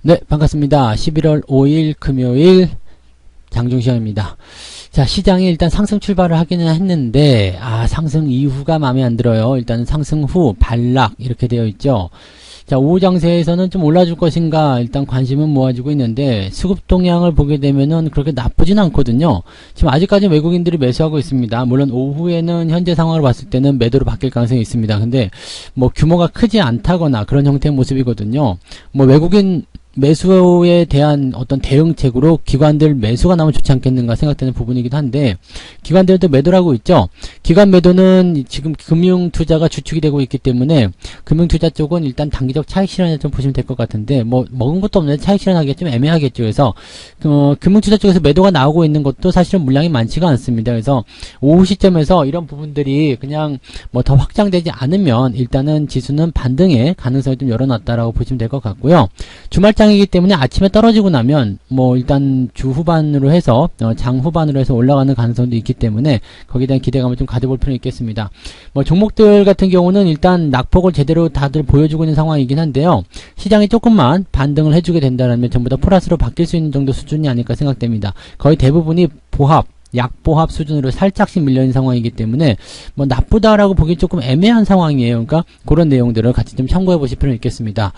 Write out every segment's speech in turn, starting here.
네, 반갑습니다. 11월 5일 금요일 장중시장입니다. 자, 시장이 일단 상승 출발을 하기는 했는데, 상승 이후가 마음에 안 들어요. 일단 상승 후 반락 이렇게 되어 있죠. 자, 오후 장세에서는 좀 올라줄 것인가 일단 관심은 모아지고 있는데, 수급 동향을 보게 되면은 그렇게 나쁘진 않거든요. 지금 아직까지 외국인들이 매수하고 있습니다. 물론 오후에는 현재 상황을 봤을 때는 매도로 바뀔 가능성이 있습니다. 근데 뭐 규모가 크지 않다거나 그런 형태의 모습이거든요. 뭐 외국인 매수에 대한 어떤 대응책으로 기관들 매수가 나오면 좋지 않겠는가 생각되는 부분이기도 한데, 기관들도 매도를 하고 있죠. 기관 매도는 지금 금융투자가 주축이 되고 있기 때문에 금융투자 쪽은 일단 단기적 차익 실현을 좀 보시면 될 것 같은데, 뭐 먹은 것도 없는데 차익 실현하기 좀 애매하겠죠. 그래서 금융투자 쪽에서 매도가 나오고 있는 것도 사실은 물량이 많지가 않습니다. 그래서 오후 시점에서 이런 부분들이 그냥 뭐 더 확장되지 않으면 일단은 지수는 반등의 가능성을 좀 열어놨다라고 보시면 될 것 같고요. 주말장이기 때문에 아침에 떨어지고 나면 뭐 일단 주 후반으로 해서 장 후반으로 해서 올라가는 가능성도 있기 때문에 거기에 대한 기대감을 좀 가져볼 필요는 있겠습니다. 뭐 종목들 같은 경우는 일단 낙폭을 제대로 다들 보여주고 있는 상황이긴 한데요. 시장이 조금만 반등을 해주게 된다면 전부 다 플러스로 바뀔 수 있는 정도 수준이 아닐까 생각됩니다. 거의 대부분이 보합, 약보합 수준으로 살짝씩 밀려있는 상황이기 때문에 뭐 나쁘다라고 보기 조금 애매한 상황이에요. 그러니까 그런 내용들을 같이 좀 참고해 보실 필요는 있겠습니다.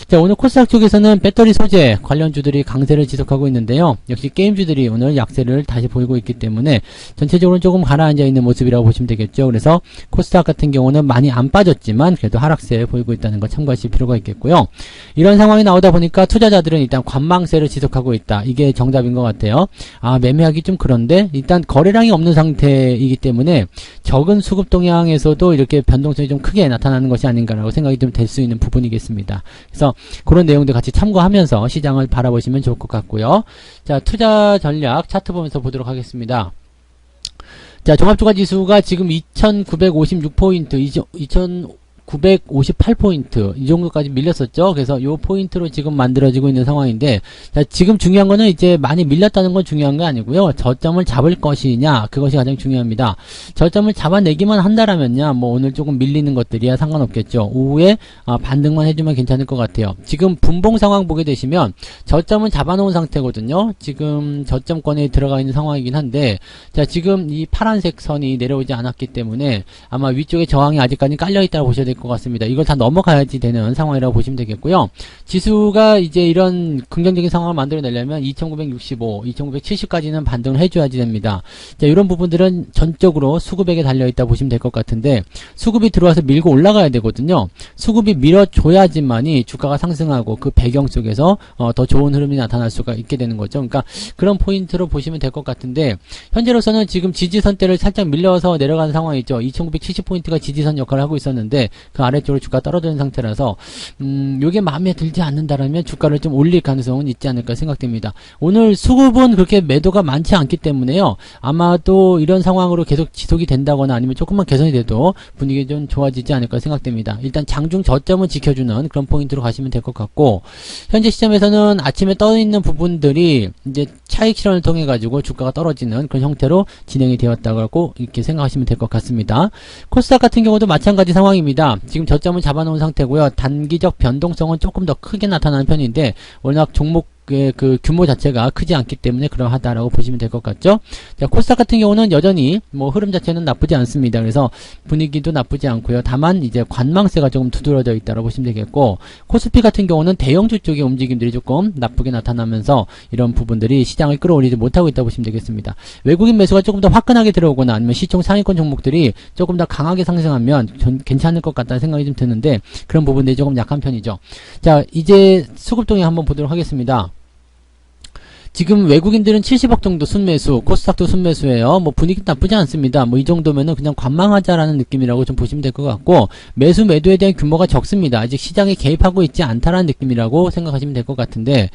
자, 오늘 코스닥 쪽에서는 배터리 소재 관련주들이 강세를 지속하고 있는데요. 역시 게임주들이 오늘 약세를 다시 보이고 있기 때문에 전체적으로 조금 가라앉아 있는 모습이라고 보시면 되겠죠. 그래서 코스닥 같은 경우는 많이 안 빠졌지만 그래도 하락세 보이고 있다는 거 참고하실 필요가 있겠고요. 이런 상황이 나오다 보니까 투자자들은 일단 관망세를 지속하고 있다. 이게 정답인 것 같아요. 매매하기 좀 그런데 일단 거래량이 없는 상태이기 때문에 적은 수급 동향에서도 이렇게 변동성이 좀 크게 나타나는 것이 아닌가라고 생각이 좀 될 수 있는 부분이겠습니다. 그래서 그런 내용들 같이 참고하면서 시장을 바라보시면 좋을 것 같고요. 자, 투자 전략 차트 보면서 보도록 하겠습니다. 자, 종합주가지수가 지금 2956포인트, 2958포인트 이 정도까지 밀렸었죠. 그래서 요 포인트로 지금 만들어지고 있는 상황인데, 자, 지금 중요한 거는 이제 많이 밀렸다는 건 중요한 게 아니고요. 저점을 잡을 것이냐, 그것이 가장 중요합니다. 저점을 잡아내기만 한다라면요, 뭐 오늘 조금 밀리는 것들이야 상관없겠죠. 오후에 반등만 해주면 괜찮을 것 같아요. 지금 분봉 상황 보게 되시면 저점은 잡아놓은 상태거든요. 지금 저점권에 들어가 있는 상황이긴 한데, 자, 지금 이 파란색 선이 내려오지 않았기 때문에 아마 위쪽에 저항이 아직까지 깔려있다고 보셔야 될 것 같습니다. 이걸 다 넘어가야지 되는 상황이라고 보시면 되겠고요. 지수가 이제 이런 긍정적인 상황을 만들어내려면 2965, 2970까지는 반등을 해줘야지 됩니다. 자, 이런 부분들은 전적으로 수급에게 달려있다 보시면 될 것 같은데, 수급이 들어와서 밀고 올라가야 되거든요. 수급이 밀어줘야지만이 주가가 상승하고 그 배경 속에서 더 좋은 흐름이 나타날 수가 있게 되는 거죠. 그러니까 그런 포인트로 보시면 될 것 같은데, 현재로서는 지금 지지선대를 살짝 밀려서 내려가는 상황이죠. 2970포인트가 지지선 역할을 하고 있었는데 그 아래쪽으로 주가 떨어지는 상태라서 요게 마음에 들지 않는다라면 주가를 좀 올릴 가능성은 있지 않을까 생각됩니다. 오늘 수급은 그렇게 매도가 많지 않기 때문에요. 아마도 이런 상황으로 계속 지속이 된다거나 아니면 조금만 개선이 돼도 분위기 좀 좋아지지 않을까 생각됩니다. 일단 장중 저점은 지켜주는 그런 포인트로 가시면 될 것 같고, 현재 시점에서는 아침에 떠 있는 부분들이 이제 차익 실현을 통해 가지고 주가가 떨어지는 그런 형태로 진행이 되었다고 이렇게 생각하시면 될 것 같습니다. 코스닥 같은 경우도 마찬가지 상황입니다. 지금 저점을 잡아놓은 상태고요. 단기적 변동성은 조금 더 크게 나타나는 편인데 워낙 종목의 그 규모 자체가 크지 않기 때문에 그러하다라고 보시면 될 것 같죠. 자, 코스닥 같은 경우는 여전히 뭐 흐름 자체는 나쁘지 않습니다. 그래서 분위기도 나쁘지 않고요. 다만 이제 관망세가 조금 두드러져 있다고 보시면 되겠고, 코스피 같은 경우는 대형주 쪽의 움직임들이 조금 나쁘게 나타나면서 이런 부분들이 시장을 끌어올리지 못하고 있다고 보시면 되겠습니다. 외국인 매수가 조금 더 화끈하게 들어오거나 아니면 시총 상위권 종목들이 조금 더 강하게 상승하면 괜찮을 것 같다는 생각이 좀 드는데, 그런 부분들이 조금 약한 편이죠. 자, 이제 수급 동향 한번 보도록 하겠습니다. 지금 외국인들은 70억 정도 순매수, 코스닥도 순매수예요. 뭐 분위기 나쁘지 않습니다. 뭐 이 정도면은 그냥 관망하자라는 느낌이라고 좀 보시면 될 것 같고, 매수 매도에 대한 규모가 적습니다. 아직 시장에 개입하고 있지 않다라는 느낌이라고 생각하시면 될 것 같은데,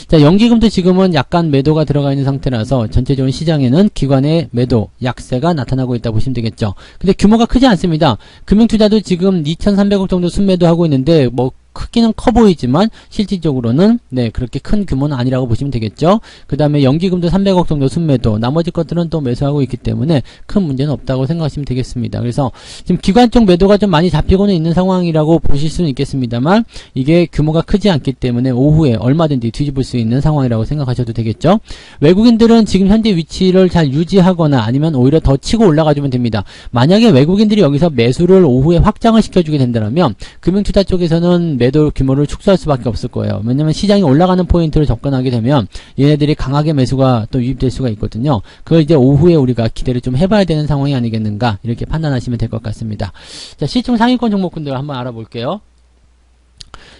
자, 연기금도 지금은 약간 매도가 들어가 있는 상태라서 전체적인 시장에는 기관의 매도, 약세가 나타나고 있다 보시면 되겠죠. 근데 규모가 크지 않습니다. 금융투자도 지금 2,300억 정도 순매도하고 있는데 뭐 크기는 커 보이지만 실질적으로는 네 그렇게 큰 규모는 아니라고 보시면 되겠죠. 그 다음에 연기금도 300억 정도 순매도, 나머지 것들은 또 매수하고 있기 때문에 큰 문제는 없다고 생각하시면 되겠습니다. 그래서 지금 기관 쪽 매도가 좀 많이 잡히고는 있는 상황이라고 보실 수는 있겠습니다만 이게 규모가 크지 않기 때문에 오후에 얼마든지 뒤집을 수 있는 상황이라고 생각하셔도 되겠죠. 외국인들은 지금 현재 위치를 잘 유지하거나 아니면 오히려 더 치고 올라가주면 됩니다. 만약에 외국인들이 여기서 매수를 오후에 확장을 시켜주게 된다면 금융투자 쪽에서는 매도 규모를 축소할 수밖에 없을 거예요. 왜냐면 시장이 올라가는 포인트를 접근하게 되면 얘네들이 강하게 매수가 또 유입될 수가 있거든요. 그걸 이제 오후에 우리가 기대를 좀 해봐야 되는 상황이 아니겠는가 이렇게 판단하시면 될 것 같습니다. 자, 시총 상위권 종목군들 한번 알아볼게요.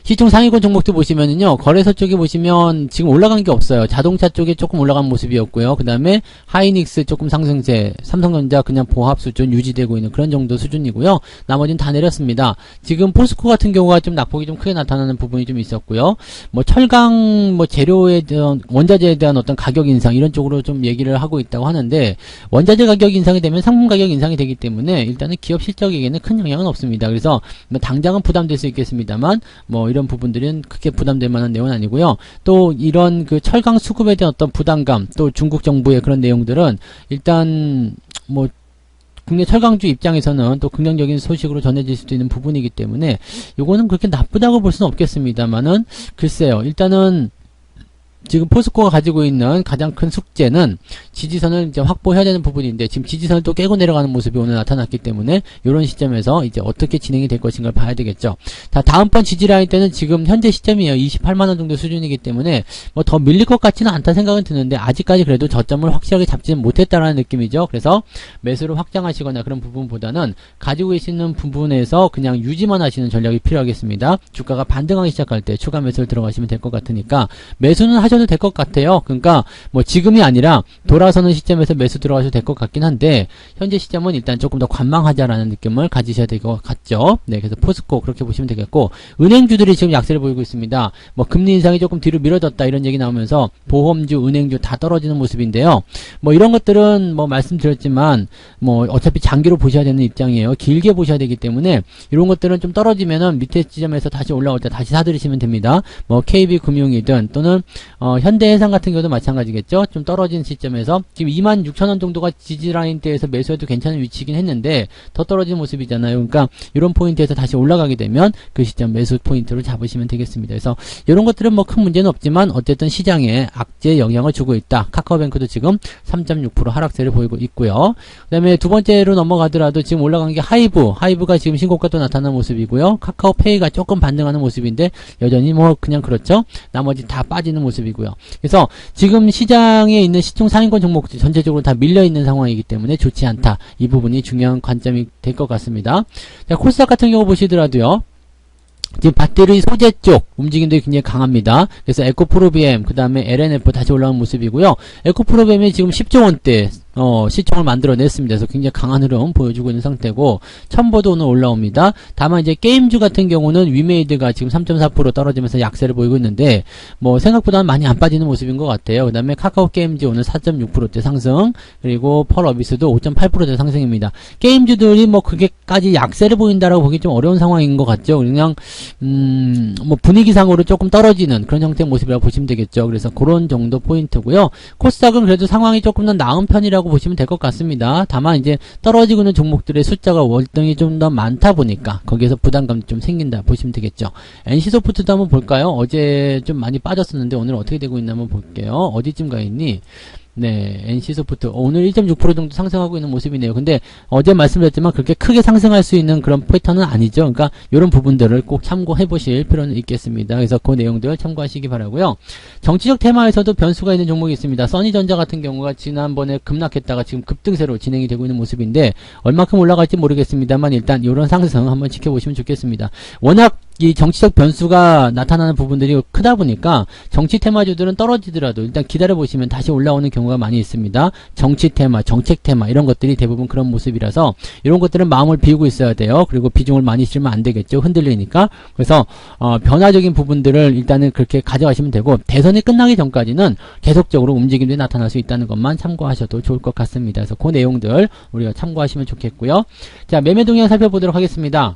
시총 상위권 종목도 보시면은요, 거래소 쪽에 보시면 지금 올라간 게 없어요. 자동차 쪽에 조금 올라간 모습이었고요. 그 다음에 하이닉스 조금 상승세, 삼성전자 그냥 보합 수준 유지되고 있는 그런 정도 수준이고요. 나머지는 다 내렸습니다. 지금 포스코 같은 경우가 좀 낙폭이 좀 크게 나타나는 부분이 좀 있었고요. 뭐 철강 뭐 재료에 대한 원자재에 대한 어떤 가격 인상 이런 쪽으로 좀 얘기를 하고 있다고 하는데, 원자재 가격 인상이 되면 상품 가격 인상이 되기 때문에 일단은 기업 실적에게는 큰 영향은 없습니다. 그래서 뭐 당장은 부담될 수 있겠습니다만 뭐 이런 부분들은 크게 부담될 만한 내용은 아니고요. 또 이런 그 철강 수급에 대한 어떤 부담감, 또 중국 정부의 그런 내용들은 일단 뭐 국내 철강주 입장에서는 또 긍정적인 소식으로 전해질 수도 있는 부분이기 때문에 요거는 그렇게 나쁘다고 볼 수는 없겠습니다만은 글쎄요. 일단은 지금 포스코가 가지고 있는 가장 큰 숙제는 지지선을 이제 확보해야 되는 부분인데, 지금 지지선을 또 깨고 내려가는 모습이 오늘 나타났기 때문에 이런 시점에서 이제 어떻게 진행이 될 것인가를 봐야 되겠죠. 자, 다음번 지지라인 때는 지금 현재 시점이에요. 28만원 정도 수준이기 때문에 뭐 더 밀릴 것 같지는 않다 생각은 드는데, 아직까지 그래도 저점을 확실하게 잡지는 못했다라는 느낌이죠. 그래서 매수를 확장하시거나 그런 부분보다는 가지고 계시는 부분에서 그냥 유지만 하시는 전략이 필요하겠습니다. 주가가 반등하기 시작할 때 추가 매수를 들어가시면 될 것 같으니까 매수는 하셔도 될 것 같아요. 그러니까 뭐 지금이 아니라 돌아서는 시점에서 매수 들어가셔도 될 것 같긴 한데, 현재 시점은 일단 조금 더 관망하자라는 느낌을 가지셔야 될 것 같죠. 네, 그래서 포스코 그렇게 보시면 되겠고, 은행주들이 지금 약세를 보이고 있습니다. 뭐 금리 인상이 조금 뒤로 미뤄졌다 이런 얘기 나오면서 보험주, 은행주 다 떨어지는 모습인데요. 뭐 이런 것들은 뭐 말씀드렸지만 뭐 어차피 장기로 보셔야 되는 입장이에요. 길게 보셔야 되기 때문에 이런 것들은 좀 떨어지면은 밑에 지점에서 다시 올라올 때 다시 사들이시면 됩니다. 뭐 KB금융이든 또는 현대해상 같은 경우도 마찬가지겠죠. 좀 떨어진 시점에서 지금 26,000원 정도가 지지라인대에서 매수해도 괜찮은 위치이긴 했는데 더 떨어진 모습이잖아요. 그러니까 이런 포인트에서 다시 올라가게 되면 그 시점 매수 포인트를 잡으시면 되겠습니다. 그래서 이런 것들은 뭐 큰 문제는 없지만 어쨌든 시장에 악재 영향을 주고 있다. 카카오뱅크도 지금 3.6% 하락세를 보이고 있고요. 그 다음에 두 번째로 넘어가더라도 지금 올라간 게 하이브가 지금 신고가 또 나타나는 모습이고요. 카카오페이가 조금 반등하는 모습인데 여전히 뭐 그냥 그렇죠. 나머지 다 빠지는 모습이고요. 그래서 지금 시장에 있는 시총 상위권 종목들 전체적으로 다 밀려있는 상황이기 때문에 좋지 않다. 이 부분이 중요한 관점이 될 것 같습니다. 자, 코스닥 같은 경우 보시더라도요. 지금 배터리 소재 쪽 움직임들이 굉장히 강합니다. 그래서 에코프로비엠, 그 다음에 LNF 다시 올라오는 모습이고요. 에코프로비엠이 지금 10조 원대 시총을 만들어냈습니다. 그래서 굉장히 강한 흐름 보여주고 있는 상태고, 첨보도 오늘 올라옵니다. 다만 이제 게임주 같은 경우는 위메이드가 지금 3.4% 떨어지면서 약세를 보이고 있는데 뭐 생각보다는 많이 안 빠지는 모습인 것 같아요. 그 다음에 카카오 게임즈 오늘 4.6%대 상승, 그리고 펄어비스도 5.8%대 상승입니다. 게임주들이 뭐 그게까지 약세를 보인다라고 보기 좀 어려운 상황인 것 같죠. 그냥 뭐 분위기상으로 조금 떨어지는 그런 형태의 모습이라고 보시면 되겠죠. 그래서 그런 정도 포인트고요. 코스닥은 그래도 상황이 조금 더 나은 편이라고 보시면 될 것 같습니다. 다만 이제 떨어지고 있는 종목들의 숫자가 월등히 좀 더 많다 보니까 거기에서 부담감이 좀 생긴다 보시면 되겠죠. NC소프트도 한번 볼까요? 어제 좀 많이 빠졌었는데 오늘 어떻게 되고 있나 한번 볼게요. 어디쯤 가 있니? 네, NC소프트 오늘 1.6% 정도 상승하고 있는 모습이네요. 근데 어제 말씀드렸지만 그렇게 크게 상승할 수 있는 그런 패턴은 아니죠. 그러니까 이런 부분들을 꼭 참고해 보실 필요는 있겠습니다. 그래서 그 내용들 참고하시기 바라고요. 정치적 테마에서도 변수가 있는 종목이 있습니다. 써니전자 같은 경우가 지난번에 급락했다가 지금 급등세로 진행이 되고 있는 모습인데 얼마큼 올라갈지 모르겠습니다만 일단 이런 상승 한번 지켜보시면 좋겠습니다. 워낙 이 정치적 변수가 나타나는 부분들이 크다 보니까 정치 테마주들은 떨어지더라도 일단 기다려보시면 다시 올라오는 경우가 많이 있습니다. 정치 테마, 정책 테마 이런 것들이 대부분 그런 모습이라서 이런 것들은 마음을 비우고 있어야 돼요. 그리고 비중을 많이 실면 안 되겠죠. 흔들리니까. 그래서 변화적인 부분들을 일단은 그렇게 가져가시면 되고, 대선이 끝나기 전까지는 계속적으로 움직임이 나타날 수 있다는 것만 참고하셔도 좋을 것 같습니다. 그래서 그 내용들 우리가 참고하시면 좋겠고요. 자, 매매 동향 살펴보도록 하겠습니다.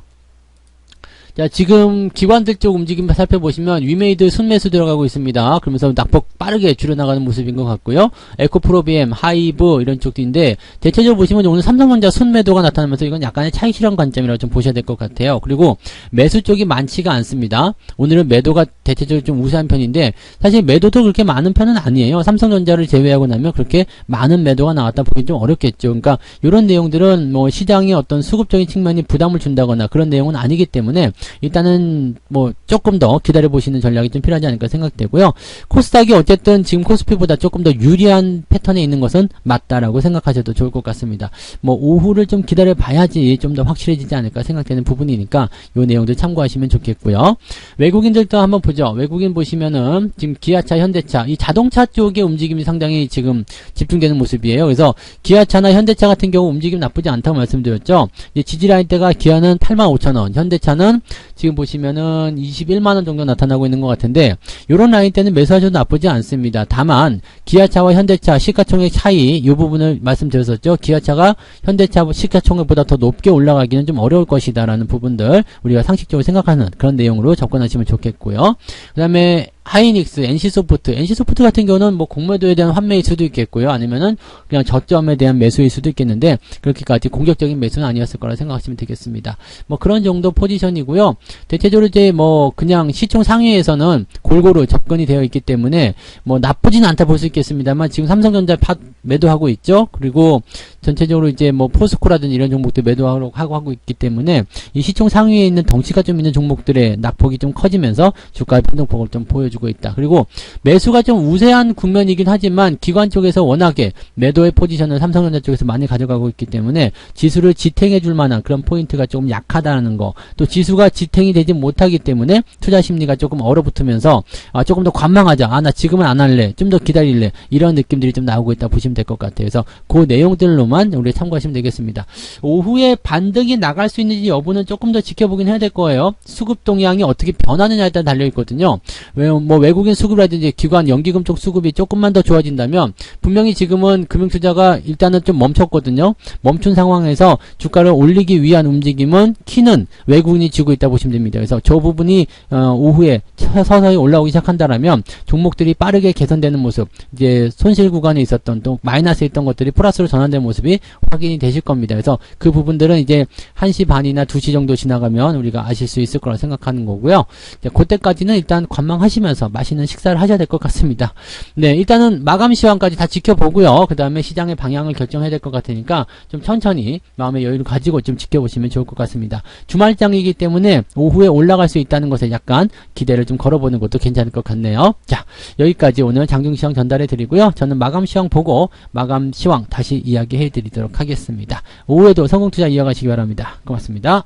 자, 지금 기관들 쪽 움직임 살펴보시면 위메이드 순매수 들어가고 있습니다. 그러면서 낙폭 빠르게 줄여나가는 모습인 것 같고요. 에코프로비엠, 하이브 이런 쪽인데 대체적으로 보시면 오늘 삼성전자 순매도가 나타나면서 이건 약간의 차익 실현 관점이라고 좀 보셔야 될 것 같아요. 그리고 매수 쪽이 많지가 않습니다. 오늘은 매도가 대체적으로 좀 우세한 편인데 사실 매도도 그렇게 많은 편은 아니에요. 삼성전자를 제외하고 나면 그렇게 많은 매도가 나왔다 보기 좀 어렵겠죠. 그러니까 이런 내용들은 뭐 시장의 어떤 수급적인 측면이 부담을 준다거나 그런 내용은 아니기 때문에 일단은 뭐 조금 더 기다려 보시는 전략이 좀 필요하지 않을까 생각되고요. 코스닥이 어쨌든 지금 코스피보다 조금 더 유리한 패턴에 있는 것은 맞다라고 생각하셔도 좋을 것 같습니다. 뭐 오후를 좀 기다려 봐야지 좀 더 확실해지지 않을까 생각되는 부분이니까 이 내용들 참고하시면 좋겠고요. 외국인들도 한번 보죠. 외국인 보시면은 지금 기아차, 현대차 이 자동차 쪽의 움직임이 상당히 지금 집중되는 모습이에요. 그래서 기아차나 현대차 같은 경우 움직임 나쁘지 않다고 말씀드렸죠. 이제 지지라인대가 기아는 85,000원, 현대차는 지금 보시면은 21만원 정도 나타나고 있는 것 같은데 요런 라인대는 매수하셔도 나쁘지 않습니다. 다만 기아차와 현대차 시가총액 차이 이 부분을 말씀드렸었죠. 기아차가 현대차 시가총액보다 더 높게 올라가기는 좀 어려울 것이다 라는 부분들 우리가 상식적으로 생각하는 그런 내용으로 접근하시면 좋겠고요. 그 다음에 하이닉스, NC소프트 같은 경우는 뭐 공매도에 대한 환매일 수도 있겠고요. 아니면은 그냥 저점에 대한 매수일 수도 있겠는데 그렇게까지 공격적인 매수는 아니었을 거라 생각하시면 되겠습니다. 뭐 그런 정도 포지션이고요. 대체적으로 이제 뭐 그냥 시총 상위에서는 골고루 접근이 되어 있기 때문에 뭐 나쁘진 않다 볼 수 있겠습니다만 지금 삼성전자 매도하고 있죠. 그리고 전체적으로 이제 뭐 포스코라든지 이런 종목들 매도하고 있기 때문에 이 시총 상위에 있는 덩치가 좀 있는 종목들의 낙폭이 좀 커지면서 주가의 변동폭을 좀 보여주고 있다. 그리고 매수가 좀 우세한 국면이긴 하지만 기관 쪽에서 워낙에 매도의 포지션을 삼성전자 쪽에서 많이 가져가고 있기 때문에 지수를 지탱해 줄 만한 그런 포인트가 조금 약하다는 거, 또 지수가 지탱이 되지 못하기 때문에 투자 심리가 조금 얼어붙으면서 조금 더 관망하자, 나 지금은 안 할래, 좀 더 기다릴래, 이런 느낌들이 좀 나오고 있다 보시면 될 것 같아요. 그래서 그 내용들로만 우리 참고하시면 되겠습니다. 오후에 반등이 나갈 수 있는지 여부는 조금 더 지켜보긴 해야 될 거예요. 수급 동향이 어떻게 변하느냐에 따라 달려있거든요. 뭐 외국인 수급이라든지 기관 연기금 쪽 수급이 조금만 더 좋아진다면 분명히 지금은 금융투자가 일단은 좀 멈췄거든요. 멈춘 상황에서 주가를 올리기 위한 움직임은 키는 외국인이 쥐고 있다 보시면 됩니다. 그래서 저 부분이 오후에 서서히 올라오기 시작한다라면 종목들이 빠르게 개선되는 모습, 이제 손실 구간에 있었던 또 마이너스에 있던 것들이 플러스로 전환된 모습이 확인이 되실 겁니다. 그래서 그 부분들은 이제 1시 반이나 2시 정도 지나가면 우리가 아실 수 있을 거라 생각하는 거고요. 그때까지는 일단 관망하시면서 맛있는 식사를 하셔야 될 것 같습니다. 네, 일단은 마감 시황까지 다 지켜보고요. 그 다음에 시장의 방향을 결정해야 될 것 같으니까 좀 천천히 마음의 여유를 가지고 좀 지켜보시면 좋을 것 같습니다. 주말장이기 때문에 오후에 올라갈 수 있다는 것에 약간 기대를 좀 걸어보는 것도 괜찮을 것 같네요. 자, 여기까지 오늘 장중시황 전달해 드리고요. 저는 마감 시황 보고 마감 시황 다시 이야기해 드리도록 하겠습니다. 오후에도 성공투자 이어가시기 바랍니다. 고맙습니다.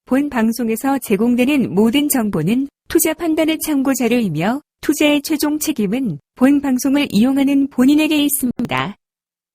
본 방송에서 제공되는 모든 정보는 투자 판단의 참고 자료이며 투자의 최종 책임은 본 방송을 이용하는 본인에게 있습니다.